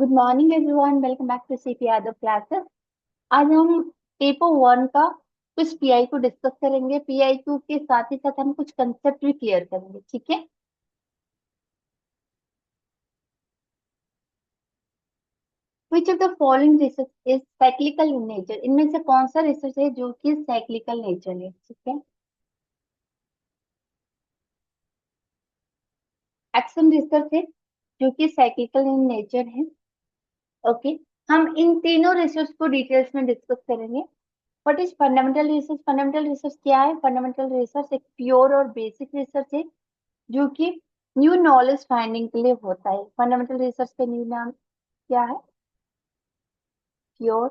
Good morning everyone, welcome back to CP Yadav classes. आज हम paper one का कुछ पीआई को डिस्कस करेंगे। पीआई क्यू के साथ ही साथ हम कुछ कंसेप्ट भी क्लियर करेंगे, ठीक है। Which of the following research is cyclical in nature? इनमें से कौन सा रिसर्च है जो कि साइक्लिकल नेचर है, ठीक है। एक्शन रिसर्च है जो कि साइक्लिकल इन नेचर है। ओके, हम इन तीनों रिसर्च को डिटेल्स में डिस्कस करेंगे। What is fundamental research? Fundamental research क्या है? फंडामेंटल रिसर्च एक प्योर और बेसिक रिसर्च है जो कि न्यू नॉलेज फाइंडिंग के लिए होता है। फंडामेंटल रिसर्च का न्यू नाम क्या है? प्योर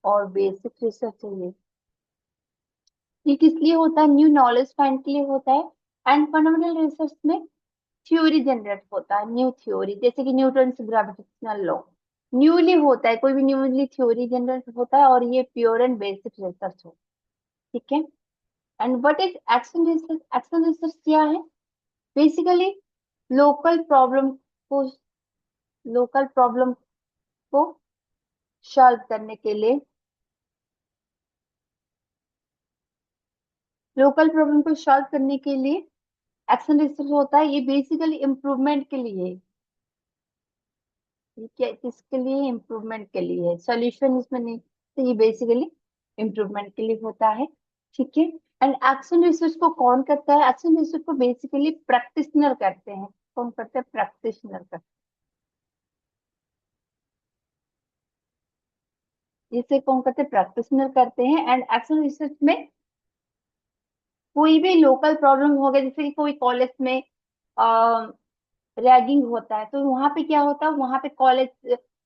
और बेसिक रिसर्च है ये किस लिए होता है? न्यू नॉलेज फाइंड के लिए होता है। एंड फंडामेंटल रिसर्च में थ्योरी जनरेट होता है, न्यू थ्योरी, जैसे कि न्यूटन ग्रेविटेशनल लॉ न्यूली होता है, कोई भी न्यूली थ्योरी जनरेट होता है, और ये प्योर एंड बेसिक रिसर्च हो, ठीक है। And what is action research? Action research क्या है? बेसिकली लोकल प्रॉब्लम को लोकल प्रॉब्लम को सॉल्व करने के लिए, लोकल प्रॉब्लम को सॉल्व करने के लिए एक्शन रिसर्च होता है। ये बेसिकली इम्प्रूवमेंट के लिए है। ये क्या किसके लिए? इम्प्रूवमेंट के लिए है, सॉल्यूशन इसमें नहीं, तो ये बेसिकली इम्प्रूवमेंट के लिए होता है, ठीक है। एंड एक्शन रिसर्च को कौन करता है? एक्शन रिसर्च को बेसिकली प्रैक्टिशनर करते हैं। कौन करते हैं? प्रैक्टिशनर करते हैं। इसे कौन करते हैं? प्रैक्टिशनर करते हैं। एंड एक्शन रिसर्च में कोई भी लोकल प्रॉब्लम हो गया, जैसे कि कोई कॉलेज में रैगिंग होता है, तो वहां पे क्या होता है? वहां पे कॉलेज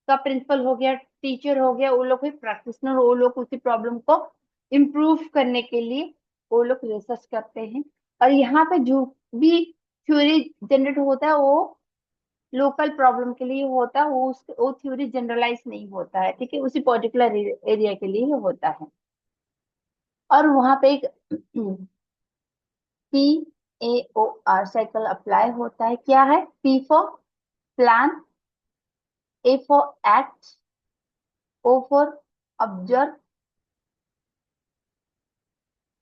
का प्रिंसिपल हो गया, टीचर हो गया, वो लोग कोई प्रैक्टिशनर, वो लोग उसी प्रॉब्लम को इम्प्रूव करने के लिए वो लोग रिसर्च करते हैं। और यहाँ पे जो भी थ्योरी जनरेट होता है वो लोकल प्रॉब्लम के लिए होता है, वो थ्योरी जनरलाइज नहीं होता है, ठीक है, उसी पर्टिकुलर एरिया के लिए होता है। और वहां पे एक P A O R cycle apply होता है। क्या है? P for plan, A for act, O for observe,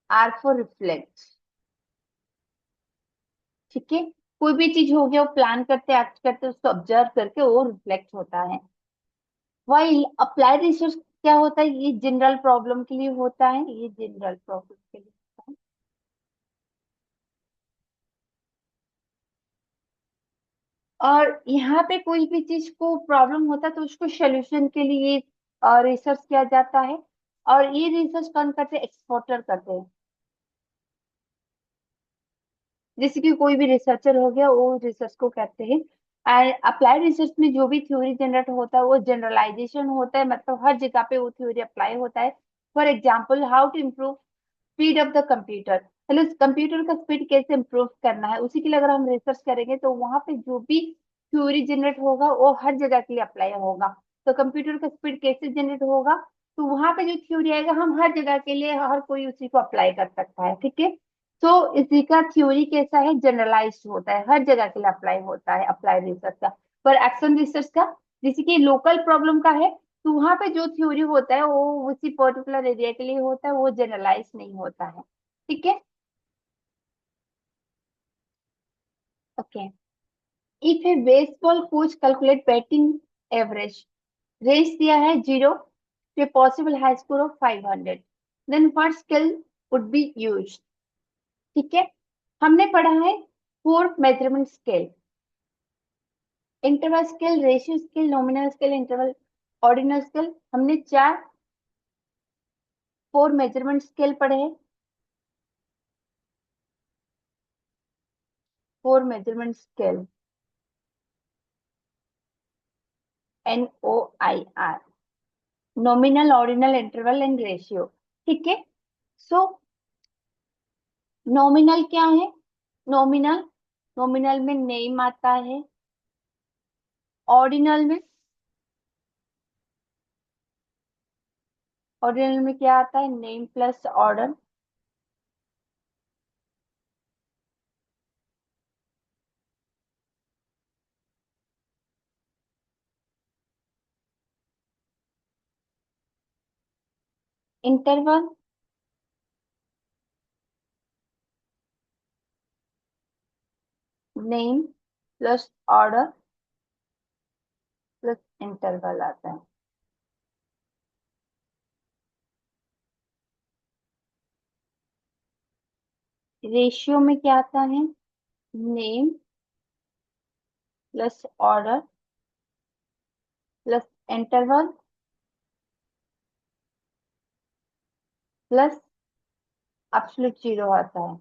R for reflect, ठीक है। कोई भी चीज हो गया, वो प्लान करते एक्ट करते उसको ऑब्जर्व करके वो रिफ्लेक्ट होता है। वाइल अप्लाइड रिसर्च क्या होता है? ये जनरल प्रॉब्लम के लिए होता है, ये जनरल प्रॉब्लम के लिए होता है। और यहाँ पे कोई भी चीज को प्रॉब्लम होता है तो उसको सोल्यूशन के लिए रिसर्च किया जाता है। और ये रिसर्च कौन करते हैं? एक्सपोर्टर करते हैं। जैसे कि कोई भी रिसर्चर हो गया, वो रिसर्च को कहते हैं। एंड अप्लाइड रिसर्च में जो भी थ्योरी जनरेट होता है वो जनरलाइजेशन होता है, मतलब हर जगह पे वो थ्योरी अप्लाई होता है। For example, how to improve speed of the computer, मतलब कंप्यूटर का स्पीड कैसे इम्प्रूव करना है, उसी के लिए अगर हम रिसर्च करेंगे तो वहां पे जो भी थ्योरी जनरेट होगा वो हर जगह के लिए अप्लाई होगा। तो कंप्यूटर का स्पीड कैसे जनरेट होगा, तो वहां पे जो थ्योरी आएगा हम हर जगह के लिए, हर कोई उसी को अप्लाई कर सकता है, ठीक है। तो इसी का थ्योरी कैसा है? जनरलाइज होता है, हर जगह के लिए अप्लाई होता है, अप्लाई रिसर्च का। पर एक्शन रिसर्च का, जैसे कि लोकल प्रॉब्लम का है, तो वहां पे जो थ्योरी होता है वो उसी पर्टिकुलर एरिया के लिए होता है, वो जनरलाइज नहीं होता है, ठीक है। Okay, if a baseball coach calculate batting average, range दिया है 0 to possible high score of 500, then what skill would be used, ठीक है। हमने पढ़ा है 4 measurement scale: interval scale, ratio scale, nominal scale, interval, ordinal scale. हमने 4 measurement scale पढ़े हैं। 4 measurement scale, NOIR: nominal, ordinal, interval and ratio, ठीक है। सो नॉमिनल क्या है? नॉमिनल, नॉमिनल में नेम आता है। ऑर्डिनल में, ऑर्डिनल में क्या आता है? Name plus order. Interval name plus order plus interval आता है। रेशियो में क्या आता है? Name plus order plus interval plus absolute zero आता है।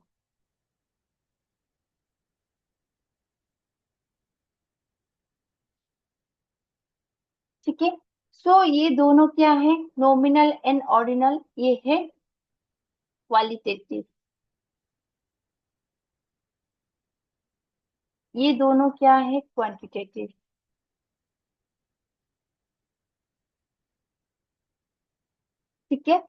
ठीक है। सो ये दोनों क्या है? नॉमिनल एंड ऑर्डिनल, ये है क्वालिटेटिव। ये दोनों क्या है? क्वांटिटेटिव। ठीक है।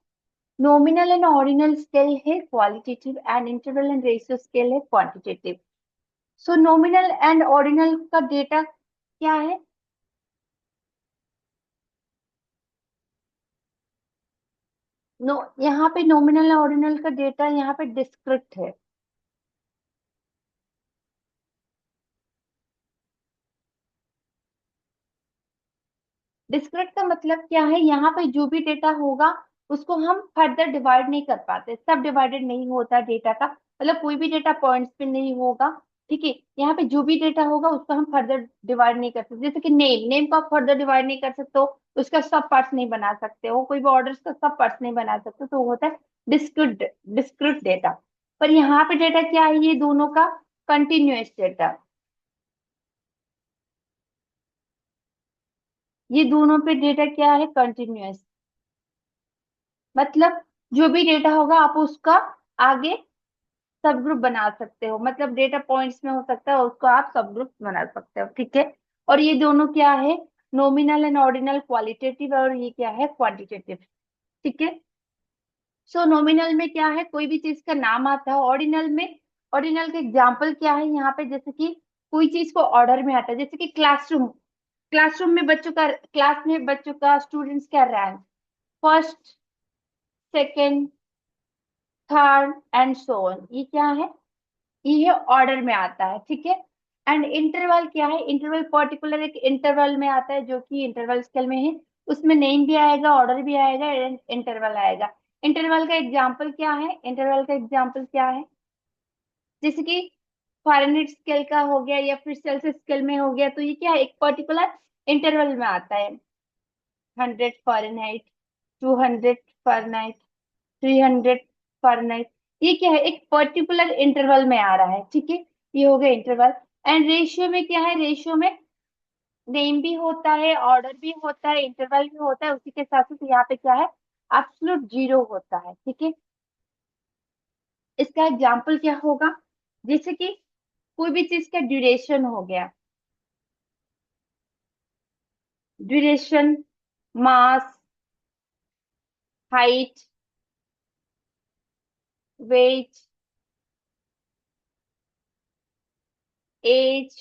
नॉमिनल एंड ऑर्डिनल स्केल है qualitative and interval and ratio scale है quantitative. So nominal and ordinal का डेटा क्या है? नो, यहाँ पे नॉमिनल ऑर्डिनल का डेटा यहाँ पे डिस्क्रिप्ट है। डिस्क्रिप्ट का मतलब क्या है? यहाँ पे जो भी डेटा होगा उसको हम फर्दर डिवाइड नहीं कर पाते, सब डिवाइडेड नहीं होता डेटा का, मतलब कोई भी डेटा पॉइंट्स पे नहीं होगा। ठीक है। यहाँ पे जो भी डेटा होगा उसको हम फर्दर डिवाइड नहीं कर सकते, जैसे कि नेम, नेम को आप फर्दर डिवाइड नहीं कर सकते हो, उसका सब पार्ट्स नहीं बना सकते हो, कोई भी ऑर्डर्स का सब पार्ट्स नहीं बना सकते, तो वो होता है डिस्क्रिप्ट, डिस्क्रिप्ट डेटा। पर यहाँ पे डेटा क्या है? ये दोनों का कंटिन्यूअस डेटा। ये दोनों पे डेटा क्या है? कंटिन्यूअस। मतलब जो भी डेटा होगा आप उसका आगे सब ग्रुप बना सकते हो, मतलब डेटा पॉइंट्स में हो सकता है, उसको आप सब ग्रुप बना सकते हो। ठीक है। और ये दोनों क्या है? नॉमिनल एंड ऑर्डिनल क्वालिटेटिव, और ये क्या है? क्वांटिटेटिव। ठीक है। सो नॉमिनल में क्या है? कोई भी चीज का नाम आता है। ऑर्डिनल में, ऑर्डिनल का एग्जाम्पल क्या है यहाँ पे? जैसे कि कोई चीज को ऑर्डर में आता है, जैसे कि क्लासरूम, क्लासरूम में बच्चों का, क्लास में बच्चों का, स्टूडेंट्स का rank, first, second, third and so on, ये क्या है? ये ऑर्डर में आता है। ठीक है। एंड इंटरवल क्या है? इंटरवल पर्टिकुलर एक इंटरवल में आता है जो कि इंटरवल स्केल में है, उसमें नेम भी आएगा, ऑर्डर भी आएगा, इंटरवल आएगा। इंटरवल का एग्जांपल क्या है? इंटरवल का एग्जांपल क्या है? जैसे कि फारेनहाइट स्केल का हो गया या फिर सेल्सियस स्केल में हो गया, तो ये क्या है? एक पर्टिकुलर इंटरवल में आता है। 100 फ़ारेनहाइट, 200 फ़ारेनहाइट, 300 फ़ारेनहाइट, ये क्या है? एक पर्टिकुलर इंटरवल में आ रहा है। ठीक है। ये हो गया इंटरवल। एंड रेशियो में क्या है? रेशियो में नेम भी होता है, ऑर्डर भी होता है, इंटरवल भी होता है, उसी के साथ साथ यहाँ पे क्या है? एब्सोल्यूट जीरो होता है। ठीक है। इसका एग्जाम्पल क्या होगा? जैसे कि कोई भी चीज का ड्यूरेशन हो गया, ड्यूरेशन, मास, हाइट, वेट, एज,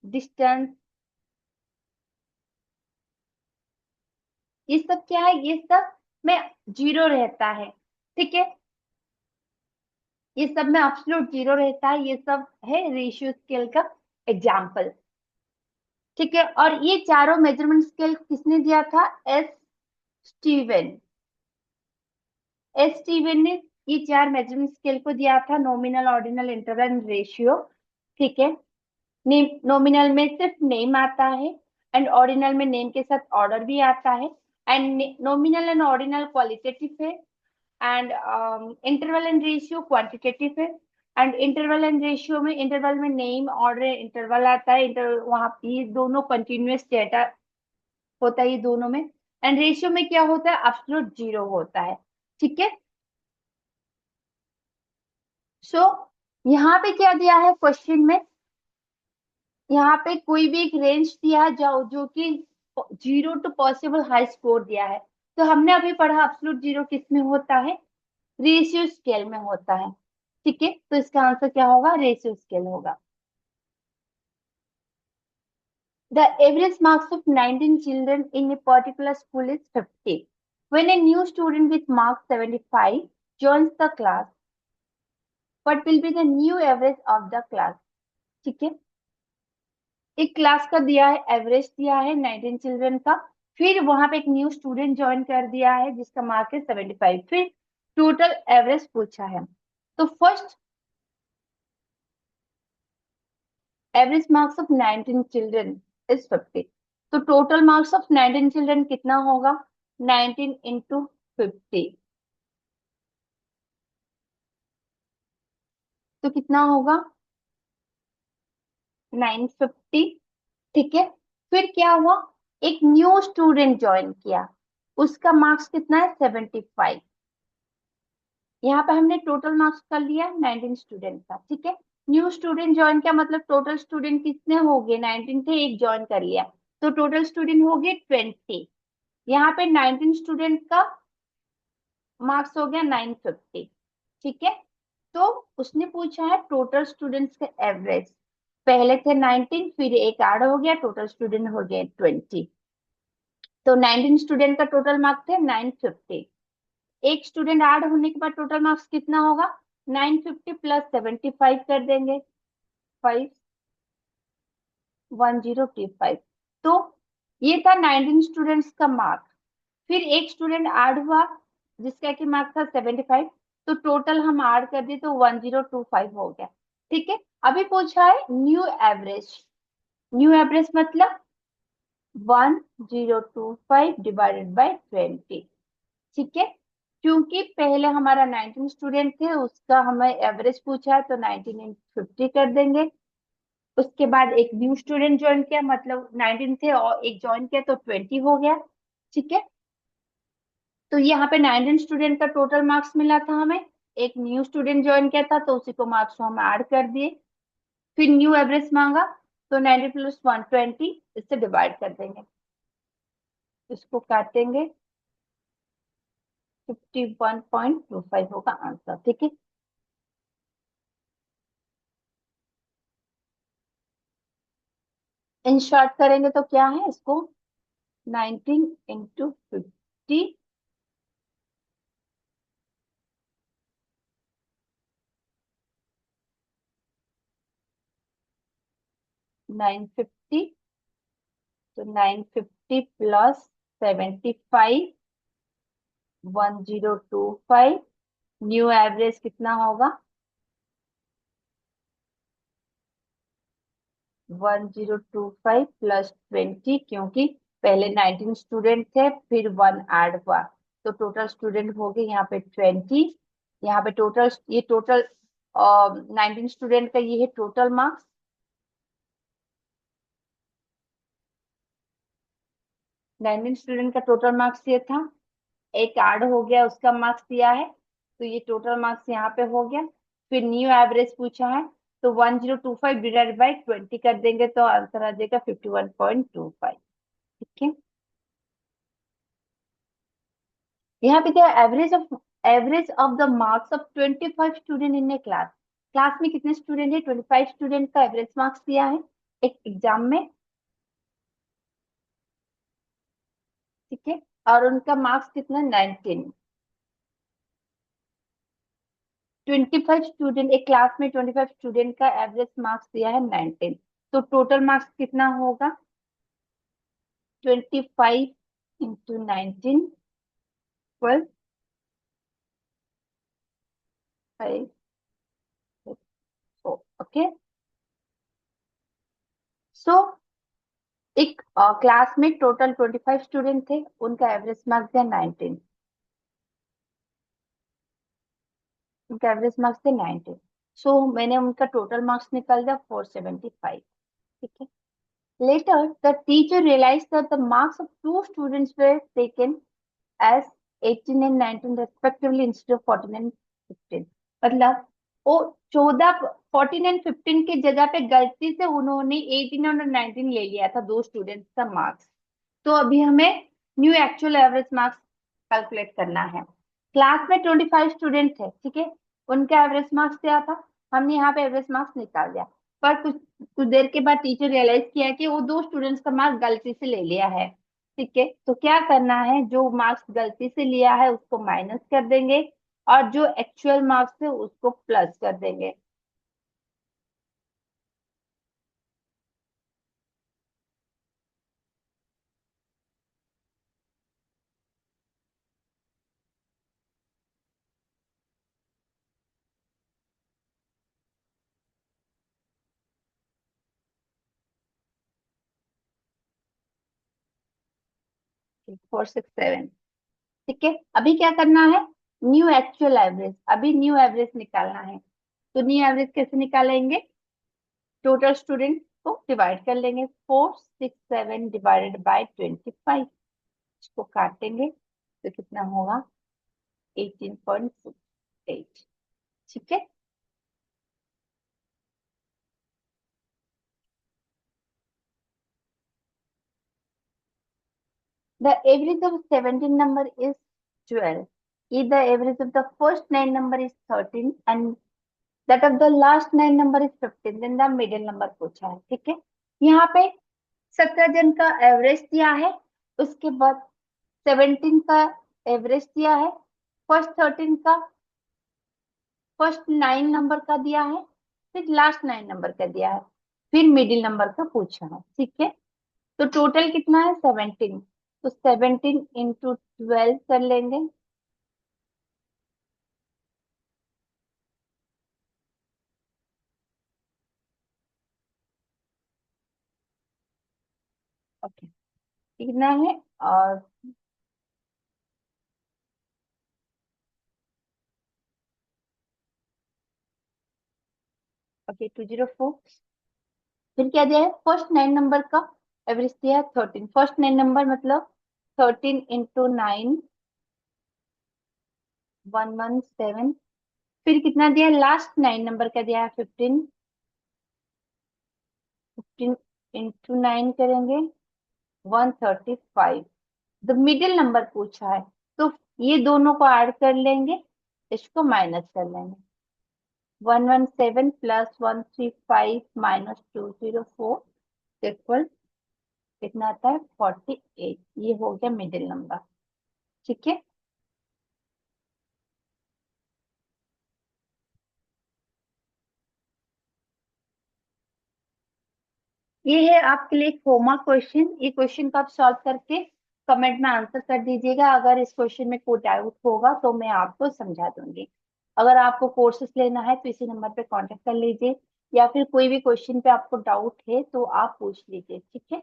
डिस्टेंस, ये सब क्या है? ये सब में जीरो रहता है। ठीक है। ये सब में एब्सोल्यूट जीरो रहता है। ये सब है रेशियो स्केल का एग्जाम्पल। ठीक है। और ये चारों मेजरमेंट स्केल किसने दिया था? S Steven. एस स्टीवन ने ये चार मेजरमेंट स्केल को दिया था, nominal, ordinal, interval and ratio. ठीक है। नॉमिनल में सिर्फ नेम आता है, एंड ऑर्डिनल में नेम के साथ ऑर्डर भी आता है, and nominal and ordinal qualitative है, and interval and ratio quantitative है। एंड इंटरवल एंड रेशियो में, इंटरवल में नेम, ऑर्डर, इंटरवल आता है, इंटर वहाँ ये दोनों कंटिन्यूअस डेटा होता है ये दोनों में। एंड रेशियो में क्या होता है? एब्सोल्यूट जीरो होता है। ठीक है। सो यहाँ पे क्या दिया है क्वेश्चन में? यहाँ पे कोई भी एक रेंज दिया है जो कि 0 टू पॉसिबल हाई स्कोर दिया है। तो हमने अभी पढ़ा एब्सोल्यूट जीरो किस में होता है? रेशियो स्केल में होता है। ठीक है। तो इसका आंसर क्या होगा? रेशियो स्केल होगा। The average marks of 19 children in a particular school is 50. When a new student with marks 75 joins the class, what will be the new average of the class? ठीक है, एक class का दिया है, average दिया है 19 children का, फिर वहां पे एक न्यू स्टूडेंट ज्वाइन कर दिया है जिसका मार्क है 75, फिर टोटल एवरेज पूछा है। तो first average marks of 19 children is 50। तो टोटल मार्क्स ऑफ 19 चिल्ड्रन कितना होगा? 19 इंटू 50, तो कितना होगा? 950। ठीक है, फिर क्या हुआ, एक न्यू स्टूडेंट ज्वाइन किया, उसका मार्क्स कितना है? 75। यहाँ पे हमने टोटल मार्क्स कर लिया 19 स्टूडेंट का। ठीक है, न्यू स्टूडेंट ज्वाइन किया मतलब टोटल स्टूडेंट कितने हो गए? 19 थे, एक ज्वाइन कर लिया, तो टोटल स्टूडेंट हो गए 20। यहाँ पे 19 स्टूडेंट का मार्क्स हो गया 950। ठीक है, तो उसने पूछा है टोटल स्टूडेंट्स का एवरेज। पहले थे 19, फिर एक ऐड हो गया, टोटल स्टूडेंट हो गए 20। तो 19 स्टूडेंट का टोटल मार्क्स थे 950। एक स्टूडेंट ऐड होने के बाद टोटल मार्क्स कितना होगा? 950 प्लस 75 कर देंगे, 51025। तो ये था 19 स्टूडेंट्स का मार्क। फिर एक स्टूडेंट ऐड हुआ जिसका कि मार्क था 75, तो टोटल हम ऐड कर दिए तो 1025 हो गया। ठीक है, अभी पूछा है न्यू एवरेज। न्यू एवरेज मतलब 1025 डिवाइडेड बाई 20। ठीक है, क्योंकि पहले हमारा 19 स्टूडेंट थे, उसका हमें एवरेज पूछा है तो 19 इंटू 50 कर देंगे। उसके बाद एक न्यू स्टूडेंट ज्वाइन किया, मतलब 19 थे और एक ज्वाइन किया तो 20 हो गया। ठीक है, तो यहाँ पे 19 स्टूडेंट का टोटल मार्क्स मिला था हमें, एक न्यू स्टूडेंट ज्वाइन किया था तो उसी को मार्क्स हम ऐड कर दिए, फिर न्यू एवरेज मांगा तो 90 प्लस 120 इससे डिवाइड कर देंगे, इसको काटेंगे, 51.25 होगा आंसर। ठीक है, इन शॉर्ट करेंगे तो क्या है इसको, 19 इंटू 50, 950, तो 950 प्लस 75, 1025। न्यू एवरेज कितना होगा? 1025 प्लस 20, क्योंकि पहले 19 स्टूडेंट थे फिर वन ऐड हुआ, तो टोटल स्टूडेंट हो गए यहाँ पे 20। यहाँ पे टोटल, ये टोटल 19 स्टूडेंट का ये है टोटल मार्क्स। 19 स्टूडेंट का टोटल मार्क्स ये था, एक ऐड हो गया उसका मार्क्स दिया है, तो ये टोटल मार्क्स यहाँ पे हो गया। फिर न्यू एवरेज पूछा है तो 1025 डिवाइड बाई 20 कर देंगे तो आंसर आ जाएगा 51.25। ठीक है, यहाँ पे क्या, average of the marks of 25 student in A class. Class में कितने स्टूडेंट है? 25 स्टूडेंट का एवरेज मार्क्स दिया है एक एग्जाम में। ठीक है, और उनका मार्क्स कितना? 19। 25 स्टूडेंट, एक क्लास में 25 स्टूडेंट का एवरेज मार्क्स दिया है 19, तो टोटल मार्क्स कितना होगा? 25 इंटू 19, 12, 5, ओके। सो एक क्लास में टोटल 25 स्टूडेंट थे, उनका एवरेज मार्क्स दिया 19, उनका एवरेज मार्क्स थे 19। सो मैंने उनका टोटल मार्क्स निकाल दिया 475। ठीक है, later the teacher realized that the marks of two students were taken as 18 and 19 respectively instead of 14 and 15। मतलब वो 14, 14 एंड 15 की जगह पे गलती से उन्होंने 18 और 19 ले लिया था, दो स्टूडेंट्स का मार्क्स। तो अभी हमें new actual average marks calculate करना है। क्लास में 25 स्टूडेंट थे, ठीक है, उनका एवरेज मार्क्स क्या था, हमने यहाँ पे एवरेज मार्क्स निकाल दिया, पर कुछ कुछ देर के बाद टीचर रियलाइज किया कि वो दो स्टूडेंट्स का मार्क्स गलती से ले लिया है। ठीक है, तो क्या करना है, जो मार्क्स गलती से लिया है उसको माइनस कर देंगे, और जो एक्चुअल मार्क्स है उसको प्लस कर देंगे। 467। ठीक है, अभी क्या करना है, न्यू एक्चुअल एवरेज, अभी न्यू एवरेज निकालना है। तो न्यू एवरेज कैसे निकालेंगे, टोटल स्टूडेंट को डिवाइड कर लेंगे, 467 डिवाइडेड बाय 25, इसको काटेंगे तो कितना होगा, 18.68। ठीक है, the average of 17 number is 12, if the average of the first nine number is 13 and that of the last nine number is 15, then the middle number पूछा है। ठीक है, यहाँ पे 17 जन का एवरेज दिया है, उसके बाद 17 का एवरेज दिया है, फर्स्ट 13 का, फर्स्ट 9 नंबर का दिया है, फिर लास्ट 9 नंबर का दिया है, फिर मिडिल नंबर का पूछा है। ठीक है, तो टोटल कितना है, 17, तो 17 इंटू 12 कर लेंगे। ओके, कितना है, और ओके 204। फिर क्या दिया है, फर्स्ट 9 नंबर का एवरेज दिया है 13, फर्स्ट 9 नंबर मतलब 13 इंटू 9, 117। फिर कितना दिया है, लास्ट 9 नंबर का दिया है 15, 15 इंटू 9 करेंगे, 135। द मिडिल नंबर पूछा है, तो ये दोनों को ऐड कर लेंगे, इसको माइनस कर लेंगे, 117 प्लस 135 माइनस 204 इक्वल कितना आता है, 48। ये हो गया मिडिल नंबर। ठीक है, ये है आपके लिए एक होमवर्क क्वेश्चन, ये क्वेश्चन को आप सॉल्व करके कमेंट में आंसर कर दीजिएगा। अगर इस क्वेश्चन में कोई डाउट होगा तो मैं आपको समझा दूंगी। अगर आपको कोर्सेज लेना है तो इसी नंबर पे कांटेक्ट कर लीजिए, या फिर कोई भी क्वेश्चन पे आपको डाउट है तो आप पूछ लीजिए। ठीक है,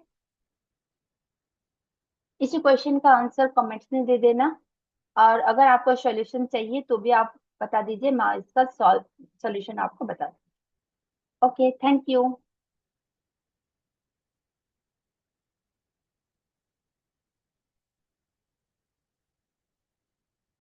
इसी क्वेश्चन का आंसर कमेंट्स में दे देना, और अगर आपको सॉल्यूशन चाहिए तो भी आप बता दीजिए, मैं इसका सॉल्व सॉल्यूशन आपको बता दूँ। Okay, thank you.